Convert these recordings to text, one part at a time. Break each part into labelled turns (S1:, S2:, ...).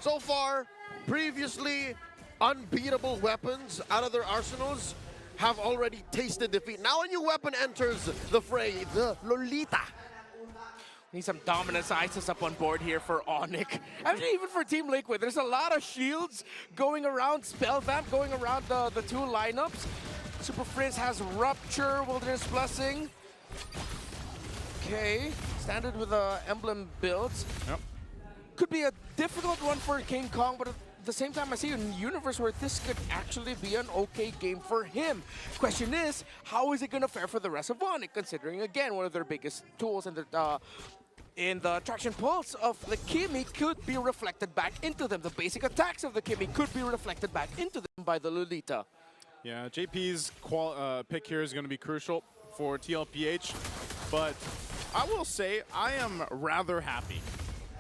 S1: So far, previously unbeatable weapons out of their arsenals have already tasted defeat. Now a new weapon enters the fray, the Lolita.
S2: Need some dominance ISIS up on board here for ONIC. Actually, even for Team Liquid, there's a lot of shields going around, Spell Vamp going around the two lineups. Super Frizz has Rupture, Wilderness Blessing. Okay, standard with emblem builds.
S3: Yep.
S2: Could be a difficult one for King Kong, but at the same time, I see a universe where this could actually be an okay game for him. Question is, how is it going to fare for the rest of ONIC, considering, again, one of their biggest tools in the traction pulse of the Kimi could be reflected back into them. The basic attacks of the Kimi could be reflected back into them by the Lolita.
S3: Yeah, JP's pick here is going to be crucial for TLPH, but I will say I am rather happy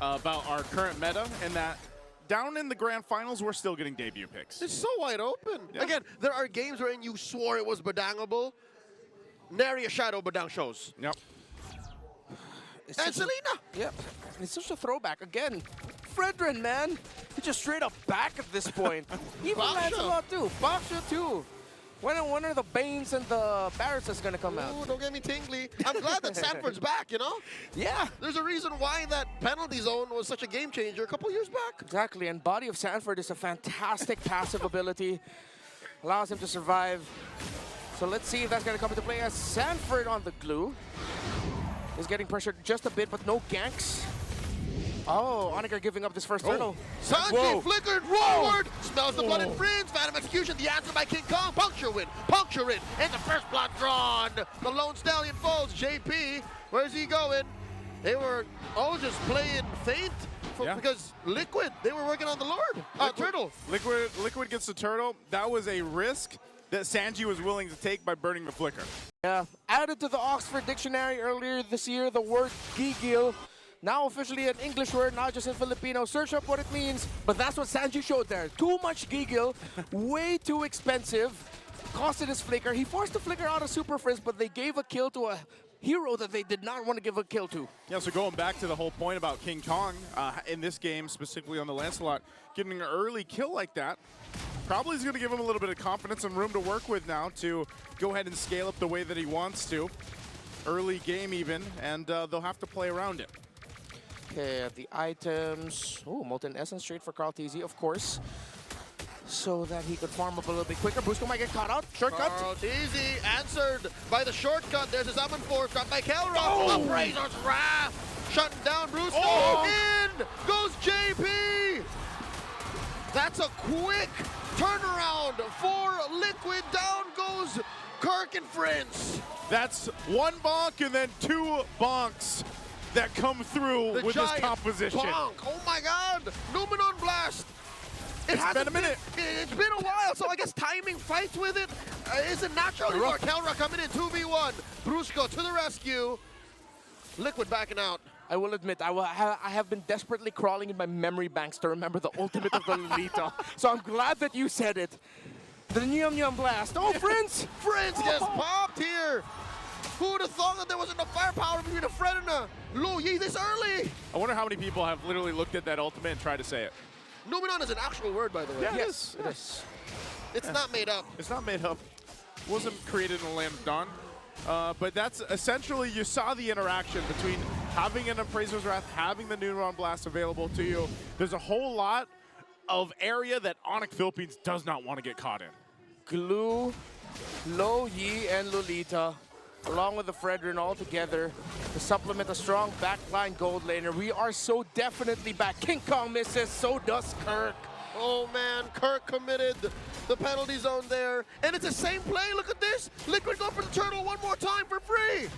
S3: about our current meta in that down in the grand finals, we're still getting debut picks.
S1: It's so wide open.
S3: Yeah.
S1: Again, there are games wherein you swore it was Badangable. Nary a shadow Badang shows.
S3: Yep.
S1: And Selena!
S2: Yep. It's such a throwback. Again, Fredrin, man. He's just straight up back at this point. Even Lancelot too. Baksha too. When are the Banes and the Barretts is going to come out?
S1: Ooh, don't get me tingly. I'm glad that Sanford's back, you know?
S2: Yeah.
S1: There's a reason why that penalty zone was such a game changer a couple years back.
S2: Exactly, and Body of Sanford is a fantastic passive ability. Allows him to survive. So let's see if that's going to come into play as Sanford on the glue. Is getting pressured just a bit, but no ganks. Oh, ONIC are giving up this first turtle.
S1: Sanji flickered forward, smells the blood and friends. Phantom Execution, the answer by King Kong. Puncture win, and the first blood drawn. The Lone Stallion falls. JP, where's he going? They were all just playing faint because Liquid, they were working on the Lord. Turtle.
S3: Liquid gets the turtle. That was a risk that Sanji was willing to take by burning the flicker.
S2: Yeah, added to the Oxford Dictionary earlier this year, the word gigil. Now officially an English word, not just in Filipino. Search up what it means, but that's what Sanji showed there. Too much gigil, way too expensive, costed his flicker. He forced the flicker out of Super Frizz, but they gave a kill to a hero that they did not want to give a kill to.
S3: Yeah, so going back to the whole point about King Kong, in this game, specifically on the Lancelot, getting an early kill like that, probably is going to give him a little bit of confidence and room to work with now to go ahead and scale up the way that he wants to. Early game even, and they'll have to play around it.
S2: Okay, the items. Oh, Molten Essence straight for Carl TZ, of course. So that he could farm up a little bit quicker. Brusco might get caught out. Shortcut.
S1: Carl TZ answered by the shortcut. There's his Summon Force dropped by Kelrock. Upraisers Wrath. Shutting down Brusco. In goes JP. That's a quick turnaround for Liquid. Down goes Kirk and Fritz.
S3: That's one bonk and then two bonks that come through with this composition.
S1: Bonk. Oh my God! Numenon Blast.
S3: It's been a minute.
S1: It's been a while, so I guess timing fights with it isn't natural anymore. Kelra coming in 2v1. Brusco to the rescue. Liquid backing out.
S2: I will admit, I have been desperately crawling in my memory banks to remember the ultimate of the Lolita. So I'm glad that you said it. The Nyum Nyum Blast. Oh, Friends!
S1: Friends gets popped here. Who would have thought that there was enough firepower between a Fred and a Lu Yi this early?
S3: I wonder how many people have literally looked at that ultimate and tried to say it.
S1: Numenon is an actual word, by the way.
S3: Yeah,
S2: Yes, it is.
S1: It's not made up.
S3: It's not made up. It wasn't created in the Land of Dawn. But that's essentially, you saw the interaction between having an Appraiser's Wrath, having the Numenon Blast available to you. There's a whole lot of area that ONIC Philippines does not want to get caught in.
S2: Glue, Lo Yi, and Lolita, along with the Fredrin all together to supplement a strong backline gold laner. We are so definitely back. King Kong misses, so does Kirk.
S1: Oh man, Kirk committed the penalty zone there. And it's the same play, look at this. Liquid go for the turtle one more time for free.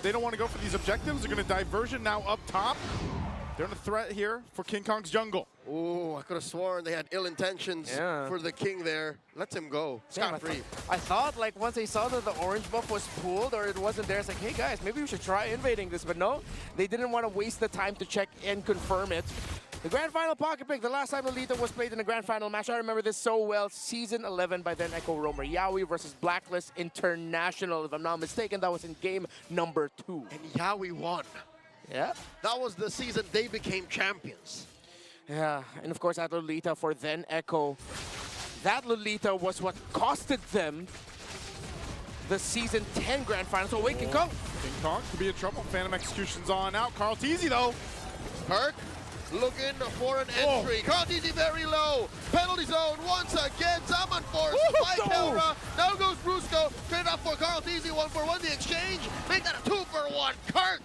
S3: They don't want to go for these objectives. They're going to diversion now up top. They're in a threat here for King Kong's jungle.
S1: Ooh, I could have sworn they had ill intentions for the king there. Let him go. Scot-free.
S2: I thought, like, once they saw that the orange buff was pulled or it wasn't there, it's like, hey guys, maybe we should try invading this. But no, they didn't want to waste the time to check and confirm it. The Grand Final Pocket Pick, the last time Lolita was played in a Grand Final match, I remember this so well. Season 11 by then Echo Romer Yaoi versus Blacklist International. If I'm not mistaken, that was in game number 2.
S1: And Yaoi won.
S2: Yeah.
S1: That was the season they became champions.
S2: Yeah, and of course that Lolita for then Echo. That Lolita was what costed them the Season 10 Grand Final. So wait, King Kong.
S3: King Kong could be in trouble. Phantom Execution's on out. Carl Teasy though.
S1: Kirk looking for an entry. Carl Teasy very low. Penalty zone once again. Zaman forced by Kelra. Now goes Brusco. Straight up for Carl Teasy. 1-for-1 the exchange. Make that a 2-for-1. Kirk.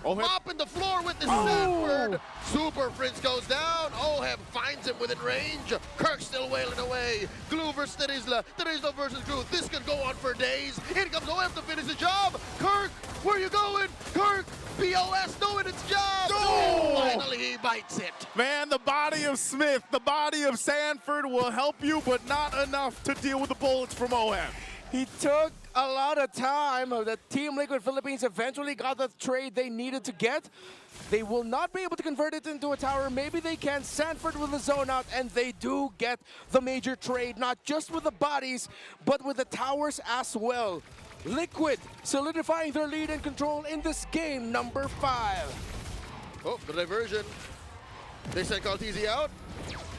S1: Mopping the floor with the Sanford. Super Prince goes down. Oheb finds him within range. Kirk still wailing away. Glue versus Terizla. Terizla versus Glue. This could go on for days. In comes Oheb to finish the job. Kirk, where you going? Kirk, BOS doing its job.
S3: Oh!
S1: Finally he bites it.
S3: Man, the body of Smith, the body of Sanford will help you, but not enough to deal with the bullets from Oheb.
S2: He took a lot of time. The Team Liquid Philippines eventually got the trade they needed to get. They will not be able to convert it into a tower. Maybe they can. Sanford with the zone out, and they do get the major trade, not just with the bodies, but with the towers as well. Liquid solidifying their lead and control in this game, number 5.
S1: Oh, the diversion. They sent Kaltizi out.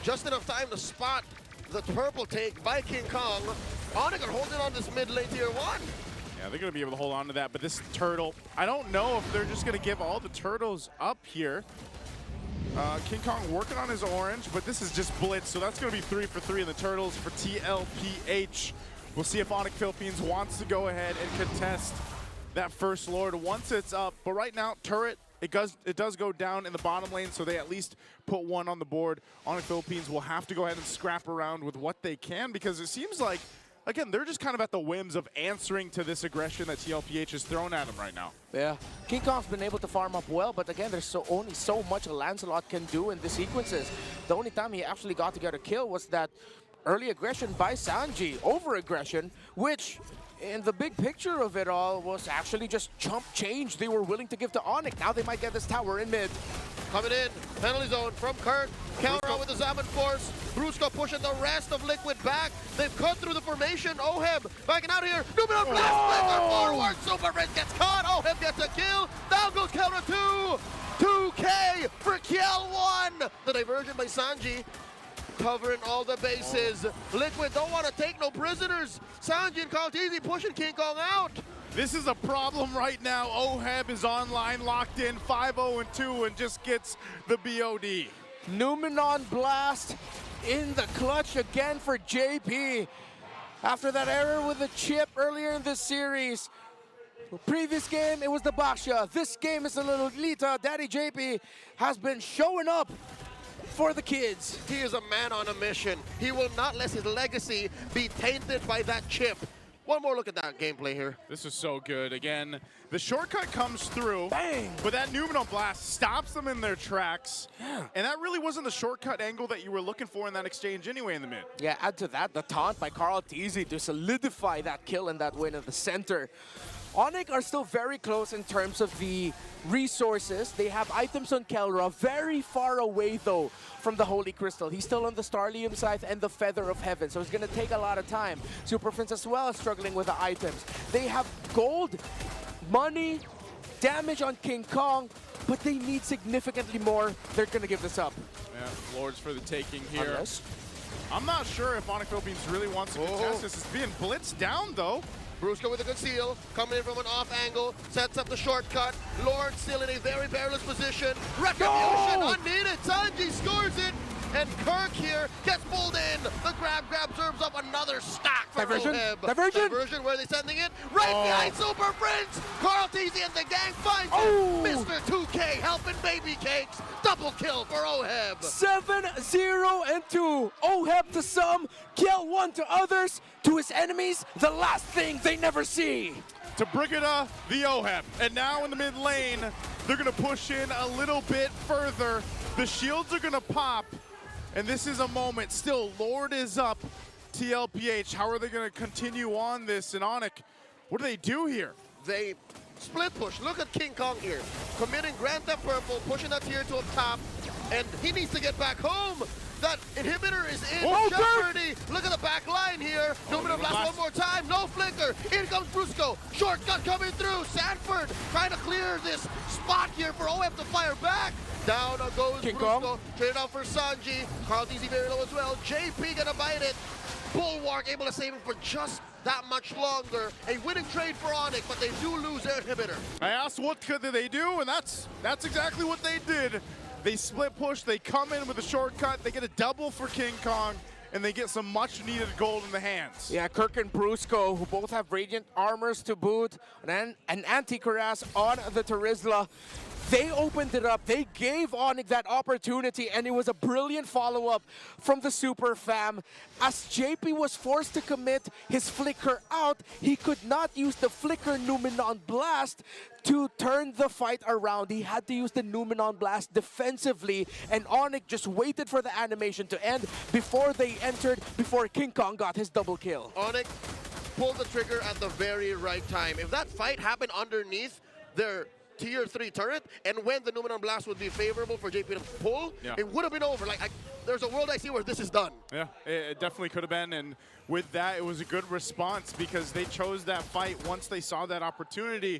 S1: Just enough time to spot the purple take by King Kong. ONIC are holding on this mid lane tier 1.
S3: Yeah, they're going to be able to hold on to that, but this turtle, I don't know if they're just going to give all the turtles up here. King Kong working on his orange, but this is just blitz, so that's going to be 3 for 3 in the turtles for TLPH. We'll see if ONIC Philippines wants to go ahead and contest that first Lord once it's up. But right now, turret, it does go down in the bottom lane, so they at least put 1 on the board. ONIC Philippines will have to go ahead and scrap around with what they can, because it seems like, again, they're just kind of at the whims of answering to this aggression that TLPH has thrown at them right now.
S2: Yeah, King Kong's been able to farm up well, but again, there's only so much Lancelot can do in the sequences. The only time he actually got to get a kill was that early aggression by Sanji, over-aggression, which in the big picture of it all was actually just chump change they were willing to give to ONIC. Now they might get this tower in mid.
S1: Coming in, penalty zone from Kirk. Counter out with the Zaman force. Brusco pushing the rest of Liquid back. They've cut through the formation. Oheb backing out here. Numenor blast forward. Super Red gets caught. Oheb gets a kill. Down goes Counter 2. 2K for Kiel 1. The diversion by Sanji. Covering all the bases. Liquid don't want to take no prisoners. Sanji and Kaltizi pushing King Kong out.
S3: This is a problem right now. Oheb is online, locked in, 5-0-2, and just gets the BOD.
S2: Numenon blast in the clutch again for JP. After that error with the chip earlier in this series. Previous game, it was the Basha. This game is the little Lita. Daddy JP has been showing up for the kids.
S1: He is a man on a mission. He will not let his legacy be tainted by that chip. One more look at that gameplay here.
S3: This is so good. Again, the shortcut comes through.
S2: Bang!
S3: But that Numenor blast stops them in their tracks. Yeah. And that really wasn't the shortcut angle that you were looking for in that exchange anyway in the mid.
S2: Yeah, add to that the taunt by Carl Teasy to solidify that kill and that win at the center. ONIC are still very close in terms of the resources. They have items on Kelra, very far away though from the Holy Crystal. He's still on the Starlium side and the Feather of Heaven, so it's going to take a lot of time. Super Prince as well is struggling with the items. They have gold, money, damage on King Kong, but they need significantly more. They're going to give this up.
S3: Yeah, Lords for the taking here.
S2: Unless.
S3: I'm not sure if ONIC Philippines really wants to contest this. It's being blitzed down though.
S1: Brusco with a good seal, coming in from an off angle, sets up the shortcut. Lord still in a very perilous position. Retribution unneeded. Sanji scores it. And Kirk here gets pulled in. The grab serves up another stack for
S2: Diversion.
S1: Oheb.
S2: Diversion.
S1: Where are they sending it? Right behind Super Prince. Carl Teasy and the gang finds it. Mr. 2K helping baby cakes. Double kill for Oheb.
S2: 7-0-2. Oheb to some, Kiel 1 to others. To his enemies, the last thing they never see.
S3: To Brigida, the Oheb. And now in the mid lane, they're going to push in a little bit further. The shields are going to pop. And this is a moment. Still, Lord is up. TLPH, how are they going to continue on this? And ONIC, what do they do here?
S1: They split push. Look at King Kong here. Committing Grand Theft Purple, pushing that tier to a top. And he needs to get back home. That inhibitor is in jeopardy. Look at the back line here. Numenor blast one more time. No flicker. In comes Brusco. Shortcut coming through. Sanford trying to clear this spot here for Oheb to fire back. Down goes
S2: King
S1: Brusco.
S2: Kong.
S1: Traded out for Sanji. Carl TZ very low as well. JP gonna bite it. Bulwark able to save him for just that much longer. A winning trade for ONIC, but they do lose their inhibitor.
S3: I asked what could they do, and that's exactly what they did. They split push, they come in with a shortcut, they get a double for King Kong, and they get some much needed gold in the hands.
S2: Yeah, Kirk and Brusco, who both have Radiant armors to boot, and an anti-cuirass on the Terizla. They opened it up, they gave ONIC that opportunity, and it was a brilliant follow-up from the Super Fam. As JP was forced to commit his Flicker out, he could not use the Flicker Numenon Blast to turn the fight around. He had to use the Numenon Blast defensively, and ONIC just waited for the animation to end before they entered, before King Kong got his double kill.
S1: ONIC pulled the trigger at the very right time. If that fight happened underneath their tier 3 turret, and when the Numenon Blast would be favorable for JP to pull, it would have been over. Like, there's a world I see where this is done.
S3: Yeah, it definitely could have been, and with that, it was a good response because they chose that fight once they saw that opportunity.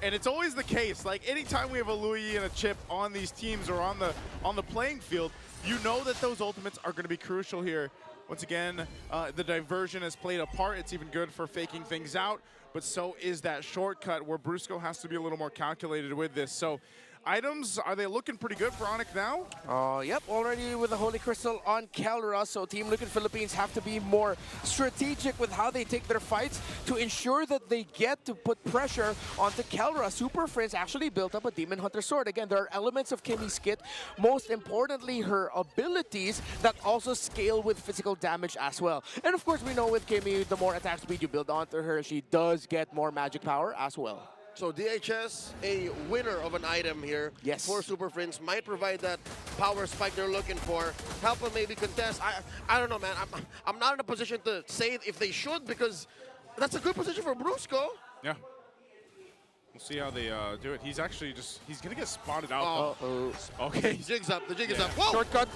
S3: And it's always the case, like anytime we have a Louis and a Chip on these teams or on the playing field, you know that those ultimates are going to be crucial here. Once again, the diversion has played a part. It's even good for faking things out, but so is that shortcut where Brusco has to be a little more calculated with this. So items, are they looking pretty good for ONIC now?
S2: Yep, already with the Holy Crystal on Kelra, so Team Liquid Philippines have to be more strategic with how they take their fights to ensure that they get to put pressure onto Kelra. Super Friends actually built up a Demon Hunter sword. Again, there are elements of Kimmy's kit, most importantly her abilities that also scale with physical damage as well. And of course, we know with Kimmy, the more attack speed you build onto her, she does get more magic power as well.
S1: So DHS, a winner of an item here for Super Friends, might provide that power spike they're looking for. Help them maybe contest. I don't know, man. I'm not in a position to say if they should, because that's a good position for Brusco.
S3: Yeah. We'll see how they do it. He's actually he's going to get spotted out. Okay.
S1: The jig's up. The jig is up. Whoa!
S2: Shortcut.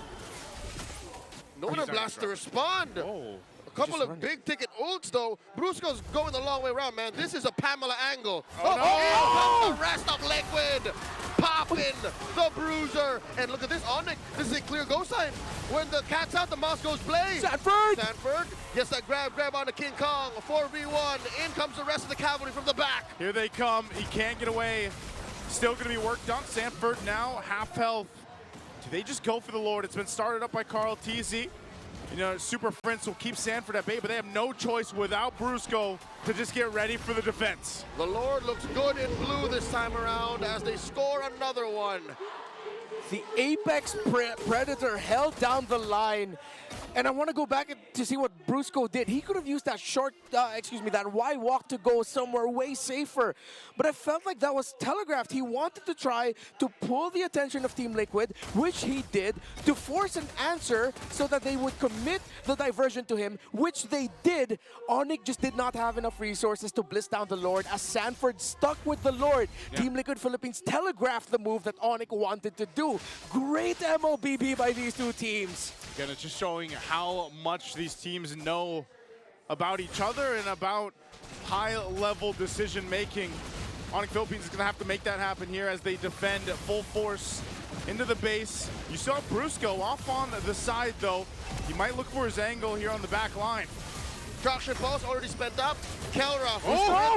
S1: Numenon Blast to respond.
S3: Oh.
S1: Couple of big ticket ults though. Brusco's going the long way around, man. This is a Pamela angle.
S3: Oh, no.
S1: Here comes the rest of Liquid. Popping the bruiser. And look at this, ONIC. This is a clear go sign. When the cat's out, the mouse goes play. Sanford gets that grab on the King Kong. 4v1. In comes the rest of the cavalry from the back.
S3: Here they come. He can't get away. Still going to be worked on. Sanford now half health. Do they just go for the Lord? It's been started up by Carl TZ. You know, Super Friends will keep Sanford at bay, but they have no choice without Brusco to just get ready for the defense.
S1: The Lord looks good in blue this time around as they score another one.
S2: The Apex Predator held down the line. And I want to go back to see what Brusco did. He could have used that that Y walk to go somewhere way safer. But I felt like that was telegraphed. He wanted to try to pull the attention of Team Liquid, which he did, to force an answer so that they would commit the diversion to him, which they did. ONIC just did not have enough resources to blitz down the Lord as Sanford stuck with the Lord. Yeah. Team Liquid Philippines telegraphed the move that ONIC wanted to do. Great MLBB by these two teams.
S3: Again, it's just showing how much these teams know about each other and about high-level decision-making. ONIC Philippines is going to have to make that happen here as they defend at full force into the base. You saw Brusco off on the side, though. He might look for his angle here on the back line.
S1: Traction pulse already spent up. Kelra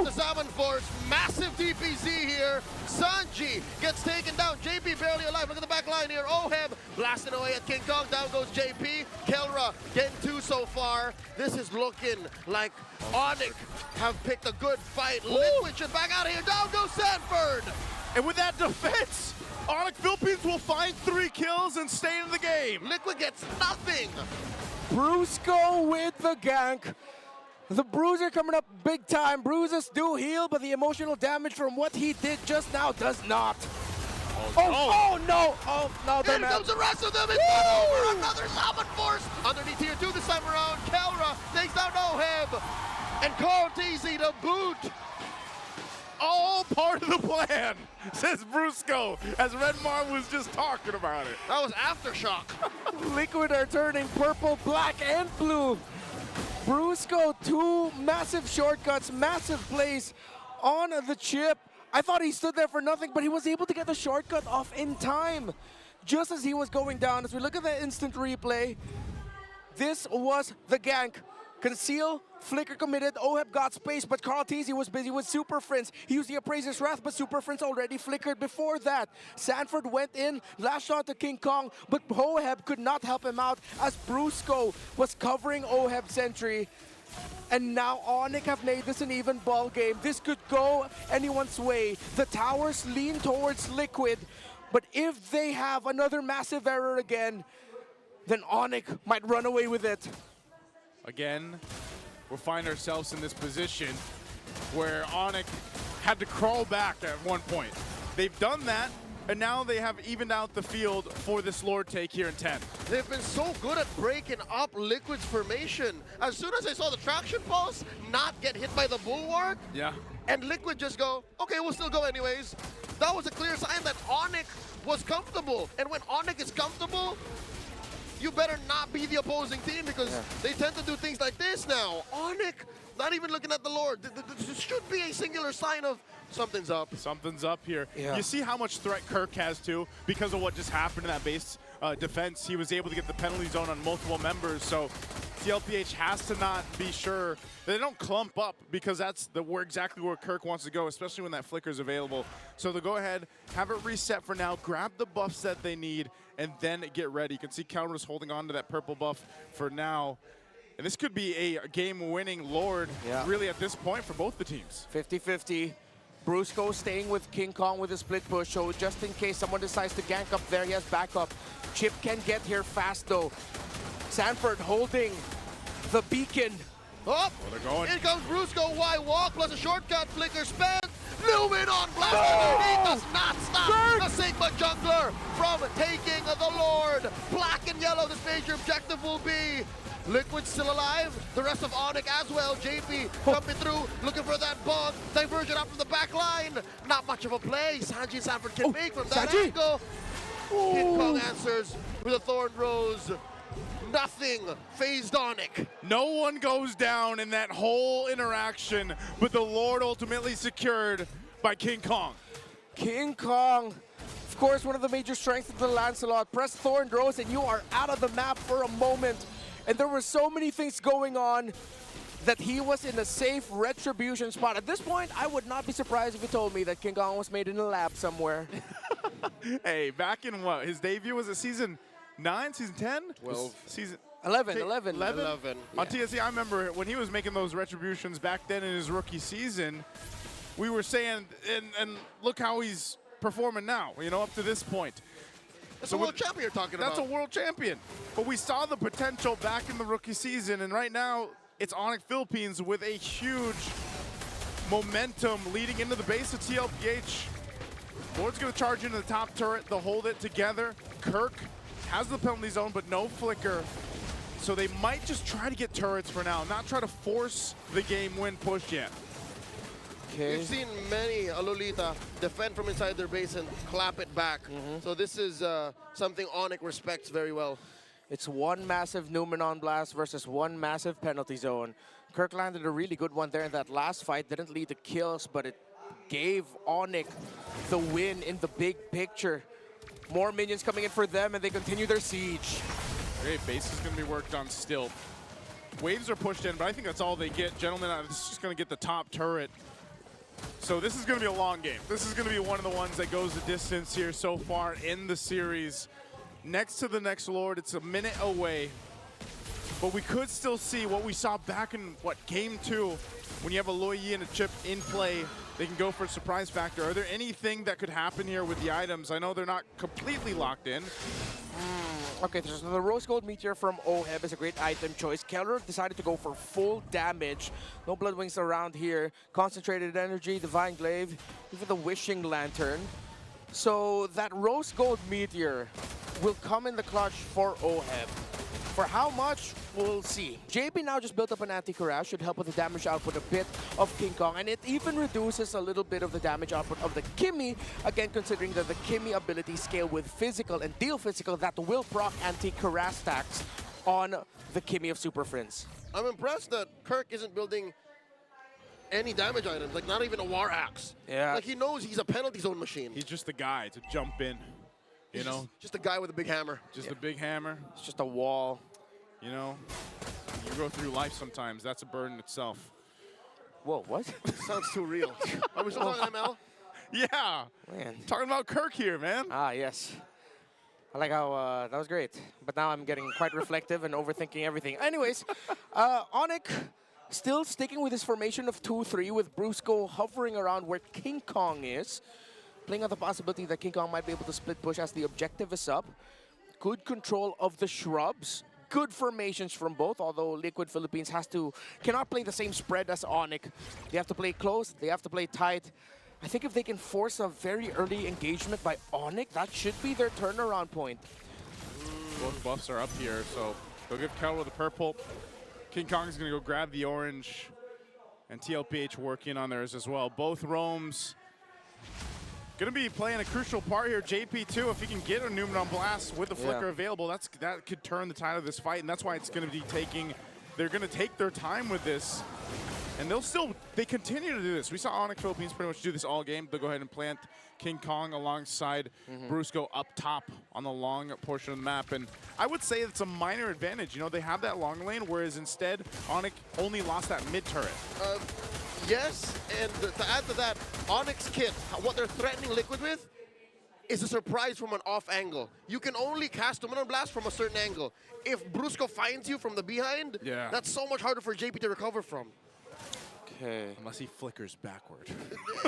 S1: the Salmon Force. Massive DPZ here. Sanji gets taken down. JP barely alive. Look at the back line here. Oheb blasting away at King Kong. Down goes JP. Kelra getting 2 so far. This is looking like ONIC have picked a good fight. Liquid should back out of here. Down goes Sanford.
S3: And with that defense, ONIC Philippines will find 3 kills and stay in the game.
S1: Liquid gets nothing.
S2: Brusco with the gank. The Bruiser coming up big time. Bruises do heal, but the emotional damage from what he did just now does not. Oh no,
S1: Here comes the rest of them. It's not over. Another Salmon Force underneath tier 2 this time around. Kelra takes down Oheb. And Carl TZ to boot.
S3: All part of the plan, says Brusco, as Redmar was just talking about it.
S1: That was Aftershock.
S2: Liquid are turning purple, black, and blue. Brusco, 2 massive shortcuts, massive plays on the chip. I thought he stood there for nothing, but he was able to get the shortcut off in time. just as he was going down, as we look at the instant replay, this was the gank. Conceal, flicker committed, Oheb got space, but Carl Teasy was busy with Super Friends. He used the Appraiser's Wrath, but Super Friends already flickered before that. Sanford went in, lashed on to King Kong, but Oheb could not help him out as Brusco was covering Oheb's sentry. And now ONIC have made this an even ball game. This could go anyone's way. The towers lean towards Liquid, but if they have another massive error again, then ONIC might run away with it.
S3: Again, we'll find ourselves in this position where ONIC had to crawl back at one point. They've done that, and now they have evened out the field for this Lord take here in 10.
S1: They've been so good at breaking up Liquid's formation. As soon as I saw the traction pulse not get hit by the bulwark, and Liquid just go, okay, we'll still go anyways. That was a clear sign that ONIC was comfortable. And when ONIC is comfortable, you better not be the opposing team because they tend to do things like this now. ONIC, not even looking at the Lord. There should be a singular sign of something's up.
S3: Something's up here.
S2: Yeah.
S3: You see how much threat Kirk has too because of what just happened in that base defense. He was able to get the penalty zone on multiple members. So TLPH has to not be sure that they don't clump up because that's exactly where Kirk wants to go, especially when that flicker is available. So they'll go ahead, have it reset for now, grab the buffs that they need, and then get ready. You can see Calder's holding on to that purple buff for now. And this could be a game-winning Lord really at this point for both the teams.
S2: 50-50. Brusco staying with King Kong with a split push, so just in case someone decides to gank up there, he has backup. Chip can get here fast though. Sanford holding the beacon.
S1: Oh,
S3: they're going.
S1: In comes Brusco, why walk, plus a shortcut, flicker spent. Lumen on blast underneath does not stop the Sigma jungler from taking the Lord. Black and yellow, this major objective will be. Liquid still alive, the rest of ONIC as well. JP coming through, looking for that bug. Diversion up from the back line. Not much of a play. Sanji and Sanford can make from that angle. King Kong answers with a Thorn Rose. Nothing phased ONIC.
S3: No one goes down in that whole interaction, but the Lord ultimately secured by King Kong.
S2: King Kong, of course, one of the major strengths of the Lancelot. Press Thorn Rose and you are out of the map for a moment. And there were so many things going on that he was in a safe retribution spot. At this point, I would not be surprised if you told me that King Kong was made in a lab somewhere.
S3: Hey, back in what? His debut was at season 9, season 10?
S1: 12.
S3: Season
S2: 11.
S3: On TSC, I remember when he was making those retributions back then in his rookie season, we were saying, and look how he's performing now, you know, up to this point.
S1: That's a world champion you're talking about.
S3: That's a world champion. But we saw the potential back in the rookie season, and right now, it's ONIC Philippines with a huge momentum leading into the base of TLPH. Lord's going to charge into the top turret. They'll hold it together. Kirk has the penalty zone, but no flicker. So they might just try to get turrets for now, not try to force the game win push yet.
S1: We've seen many Lolita defend from inside their base and clap it back. So this is something ONIC respects very well.
S2: It's one massive Numenon blast versus one massive penalty zone. Kirk landed a really good one there in that last fight. Didn't lead to kills, but it gave ONIC the win in the big picture. More minions coming in for them, and they continue their siege.
S3: Great, base is going to be worked on still. Waves are pushed in, but I think that's all they get. Gentlemen, this is just going to get the top turret. So this is going to be a long game. This is going to be one of the ones that goes the distance here so far in the series. Next to the next Lord, it's a minute away. But we could still see what we saw back in, game 2, when you have a Loyi and a Chip in play. They can go for a surprise factor. Are there anything that could happen here with the items? I know they're not completely locked in.
S2: Okay, so the Rose Gold Meteor from Oheb is a great item choice. Keller decided to go for full damage. No Blood Wings around here. Concentrated Energy, Divine Glaive, even the Wishing Lantern. So that Rose Gold Meteor will come in the clutch for Oheb. For how much, we'll see. JP now just built up an anti-Karash, should help with the damage output a bit of King Kong, and it even reduces a little bit of the damage output of the Kimmy, again considering that the Kimmy abilities scale with physical and deal physical that will proc anti-Karash stacks on the Kimmy of Super Friends.
S1: I'm impressed that Kirk isn't building any damage items, like not even a War Axe.
S2: Yeah.
S1: Like he knows he's a penalty zone machine.
S3: He's just the guy to jump in. You know,
S1: just a guy with a big hammer.
S3: just a big hammer.
S2: It's just a wall.
S3: You know, you go through life sometimes. That's a burden itself.
S2: Whoa, what?
S1: Sounds too real. Are we still talking ML?
S3: Yeah.
S2: Man.
S3: Talking about Kirk here, man.
S2: Ah, yes. I like how that was great. But now I'm getting quite reflective and overthinking everything. Anyways, ONIC still sticking with his formation of 2-3 with Brusco hovering around where King Kong is. Playing on the possibility that King Kong might be able to split push as the objective is up. Good control of the shrubs. Good formations from both, although Liquid Philippines cannot play the same spread as ONIC. They have to play close, they have to play tight. I think if they can force a very early engagement by ONIC, that should be their turnaround point.
S3: Both buffs are up here, so they'll give Kettle the purple. King Kong is going to go grab the orange, and TLPH working on theirs as well. Both roams going to be playing a crucial part here. JP too, if he can get a Numenon Blast with the flicker available, that could turn the tide of this fight, and that's why it's going to be they're going to take their time with this. And they continue to do this. We saw ONIC Philippines pretty much do this all game. They'll go ahead and plant King Kong alongside Brusco up top on the long portion of the map. And I would say it's a minor advantage. You know, they have that long lane, whereas instead, ONIC only lost that mid turret.
S1: Yes, and to add to that, ONIC's kit, what they're threatening Liquid with, is a surprise from an off angle. You can only cast Numenon Blast from a certain angle. If Brusco finds you from the behind, that's so much harder for JP to recover from.
S2: Okay.
S3: Unless he flickers backward.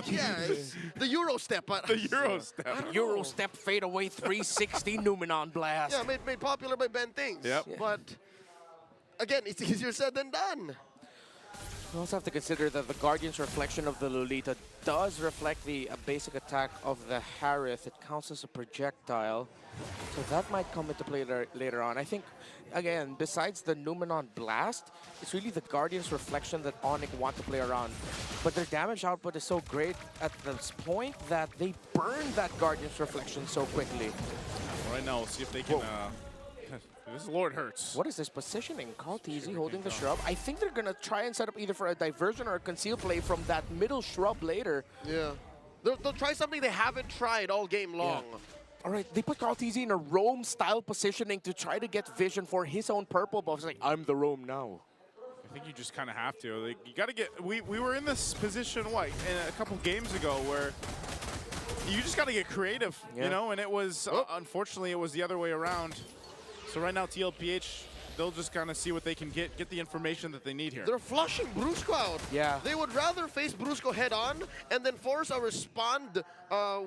S1: Yeah, it's the Euro step.
S3: The Euro step.
S2: Euro step fade away 360 Numenon Blast.
S1: Yeah, made popular by Ben Things.
S3: Yep.
S2: Yeah.
S1: But again, it's easier said than done.
S2: You also have to consider that the Guardian's reflection of the Lolita does reflect the basic attack of the Harith. It counts as a projectile, so that might come into play later on. I think, again, besides the Numenon Blast, it's really the Guardian's reflection that ONIC want to play around. But their damage output is so great at this point that they burn that Guardian's reflection so quickly.
S3: Right now, we'll see if they can... this Lord hurts.
S2: What is this positioning? Carl TZ holding the shrub. I think they're going to try and set up either for a diversion or a conceal play from that middle shrub later.
S1: Yeah. They'll try something they haven't tried all game long.
S2: Yeah. All right, they put Carl TZ in a roam-style positioning to try to get vision for his own purple buff. It's like, I'm the roam now.
S3: I think you just kind of have to. Like, you got to get... We were in this position, a couple games ago where you just got to get creative, you know? And it was, unfortunately, it was the other way around. So right now, TLPH, they'll just kind of see what they can get the information that they need here.
S1: They're flushing Brusco out.
S2: Yeah.
S1: They would rather face Brusco head on and then force a respond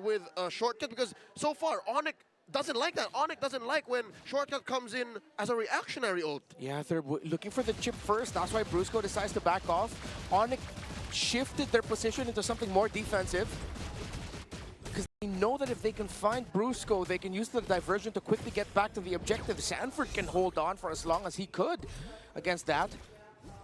S1: with a shortcut, because so far, ONIC doesn't like that. ONIC doesn't like when shortcut comes in as a reactionary ult. Yeah,
S2: they're looking for the chip first. That's why Brusco decides to back off. ONIC shifted their position into something more defensive, because they know that if they can find Brusco, they can use the diversion to quickly get back to the objective. Sanford can hold on for as long as he could against that.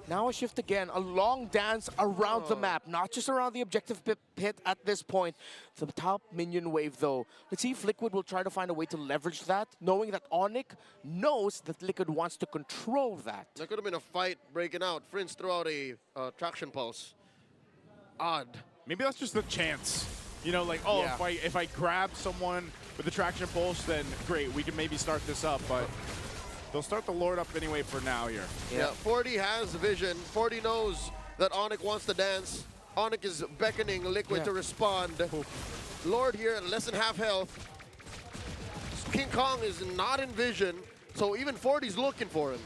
S2: Now a shift again, a long dance around the map, not just around the objective pit at this point. The top minion wave though. Let's see if Liquid will try to find a way to leverage that, knowing that ONIC knows that Liquid wants to control that.
S1: There could have been a fight breaking out. Prince threw out a traction pulse. Odd.
S3: Maybe that's just the chance. You know, like, oh, if I grab someone with the traction pulse, then great, we can maybe start this up, but they'll start the Lord up anyway for now here.
S1: Yeah, 40 has vision. 40 knows that ONIC wants to dance. ONIC is beckoning Liquid to respond. Lord here at less than half health. King Kong is not in vision, so even 40's looking for him.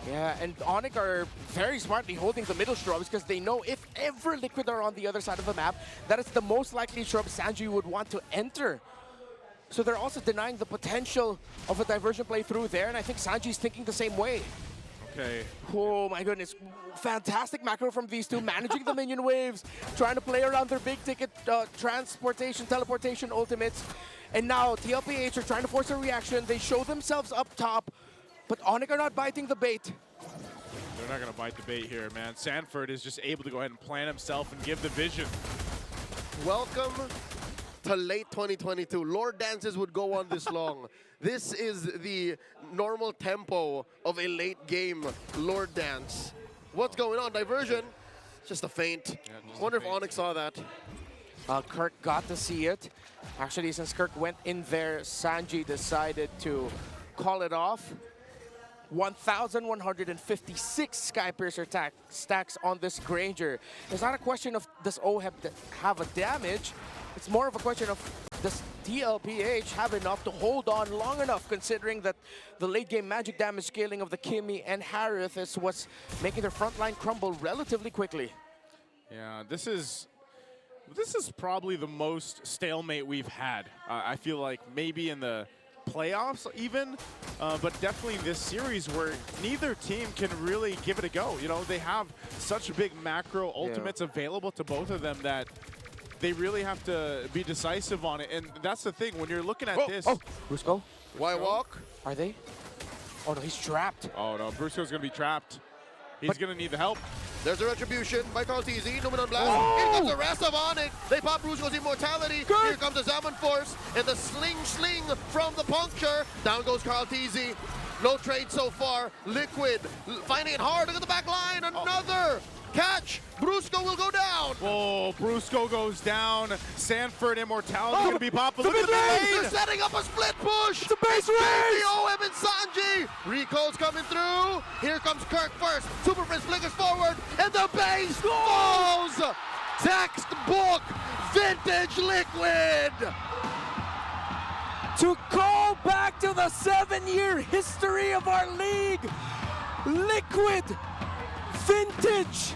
S2: Yeah, and ONIC are very smartly holding the middle shrubs because they know if ever Liquid are on the other side of the map, that is the most likely shrub Sanji would want to enter. So they're also denying the potential of a diversion play through there, and I think Sanji's thinking the same way.
S3: Okay.
S2: Oh my goodness, fantastic macro from these two, managing the minion waves, trying to play around their big ticket transportation, teleportation ultimates. And now TLPH are trying to force a reaction. They show themselves up top, but ONIC are not biting the bait.
S3: They're not going to bite the bait here, man. Sanford is just able to go ahead and plant himself and give the vision.
S1: Welcome to late 2022. Lord dances would go on this long. This is the normal tempo of a late game Lord dance. What's going on? Diversion? Just a feint.
S3: Yeah, just
S1: wonder
S3: a feint.
S1: if ONIC saw that.
S2: Kirk got to see it. Actually, since Kirk went in there, Sanji decided to call it off. 1,156 Skypiercer stacks on this Granger. It's not a question of does O have a damage. It's more of a question of does TLPH have enough to hold on long enough, considering that the late game magic damage scaling of the Kimmy and Harith is what's making their front line crumble relatively quickly.
S3: Yeah, this is probably the most stalemate we've had. I feel like maybe in the playoffs even, but definitely this series where neither team can really give it a go. You know, they have such big macro ultimates available to both of them that they really have to be decisive on it. And that's the thing, when you're looking at this.
S2: Oh, Brusco?
S1: Why walk?
S2: Are they? Oh no, he's trapped.
S3: Oh no, Brusco's gonna be trapped. He's gonna need the help.
S1: There's a retribution by KarlTZ, Numen Blast.
S2: Oh!
S1: Here comes the rest of ONIC. They pop Brusco's immortality.
S2: Good.
S1: Here comes the Zaman Force and the sling from the puncture. Down goes KarlTZ. No trade so far. Liquid finding it hard. Look at the back line. Another catch. Brusco will go down.
S3: Oh, Brusco goes down. Sanford immortality gonna be popping.
S2: the
S3: Look at the
S2: mid lane.
S3: lane.
S1: They're setting up a split push.
S2: It's a base race.
S1: OM and Sanji. Rico's coming through. Here comes Kirk first. Super Prince flickers forward, and the base falls. Textbook vintage Liquid.
S2: To go back to the 7-year history of our league, Liquid, vintage,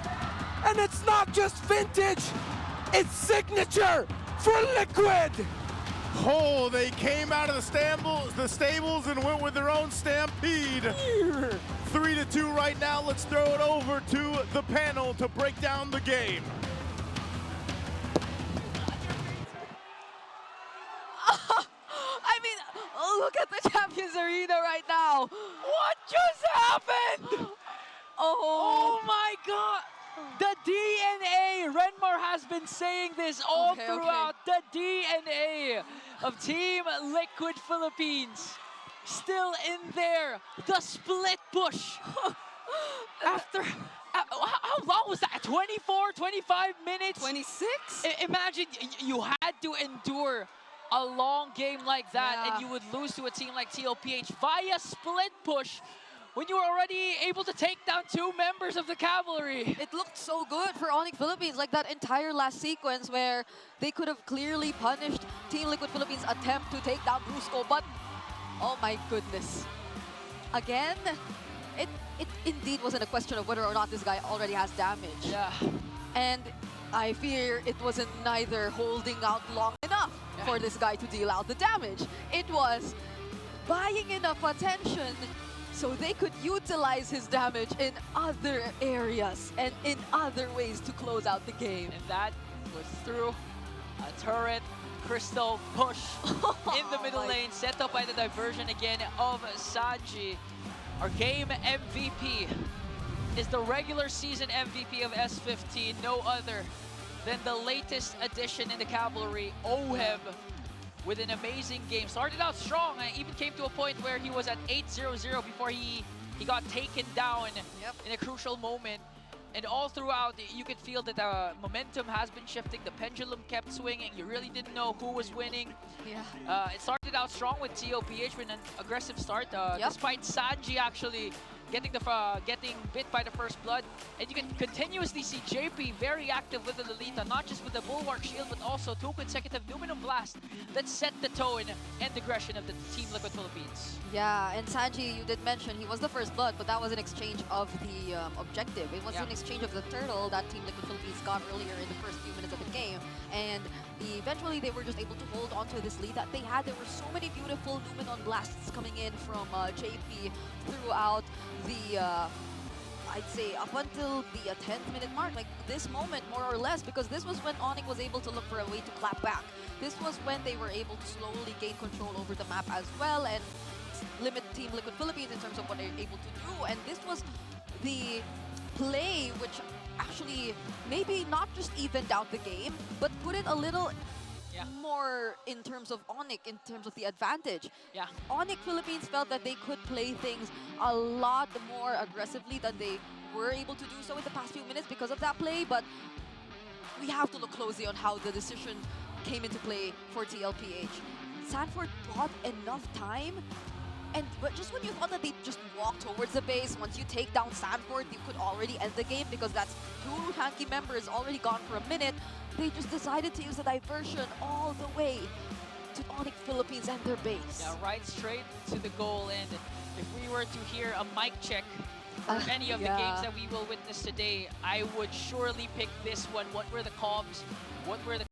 S2: and it's not just vintage, it's signature for Liquid.
S3: Oh, they came out of the stables and went with their own stampede. 3-2 right now. Let's throw it over to the panel to break down the game.
S4: I mean, look at the Champions Arena right now. What just happened? Oh my God. The DNA, Renmar has been saying this all throughout. The DNA of Team Liquid Philippines. Still in there. The split push. After, how long was that? 24, 25 minutes?
S5: 26?
S4: Imagine you had to endure a long game like that and you would lose to a team like TLPH via split push when you were already able to take down 2 members of the cavalry.
S5: It looked so good for ONIC Philippines, like that entire last sequence where they could have clearly punished Team Liquid Philippines' attempt to take down Brusco, but oh my goodness. Again, it indeed wasn't a question of whether or not this guy already has damage.
S4: Yeah.
S5: And I fear it wasn't neither holding out long enough for this guy to deal out the damage. It was buying enough attention so they could utilize his damage in other areas and in other ways to close out the game.
S4: And that was through a turret crystal push in the middle lane, set up by the diversion again of Sanji. Our game MVP is the regular season MVP of S15, no other than the latest addition in the cavalry, OHEB, with an amazing game. Started out strong, and even came to a point where he was at 8-0-0 before he got taken down in a crucial moment. And all throughout, you could feel that the momentum has been shifting. The pendulum kept swinging. You really didn't know who was winning.
S5: Yeah.
S4: It started out strong with TLPH with an aggressive start, despite Sanji actually getting bit by the first blood. And you can continuously see JP very active with the Lolita, not just with the Bulwark Shield, but also 2 consecutive Numenum Blast that set the tone and aggression of the Team Liquid Philippines.
S5: Yeah, and Sanji, you did mention he was the first blood, but that was an exchange of the objective. It was an exchange of the turtle that Team Liquid Philippines got earlier in the first few minutes of the game. And eventually they were just able to hold on to this lead that they had. There were so many beautiful Numenon blasts coming in from JP throughout the, I'd say, up until the 10th minute mark, like this moment more or less, because this was when ONIC was able to look for a way to clap back. This was when they were able to slowly gain control over the map as well and limit Team Liquid Philippines in terms of what they're able to do. And this was the play which actually maybe not just evened out the game, but put it a little more in terms of ONIC, in terms of the advantage.
S4: Yeah.
S5: ONIC Philippines felt that they could play things a lot more aggressively than they were able to do so in the past few minutes because of that play, but we have to look closely on how the decision came into play for TLPH. Sanford bought enough time, but just when you thought that they'd just walk towards the base, once you take down Sanford, you could already end the game because that's 2 Hanky members already gone for a minute. They just decided to use the diversion all the way to ONIC Philippines and their base.
S4: Yeah, right straight to the goal. And if we were to hear a mic check for any of the games that we will witness today, I would surely pick this one. What were the comms? What were the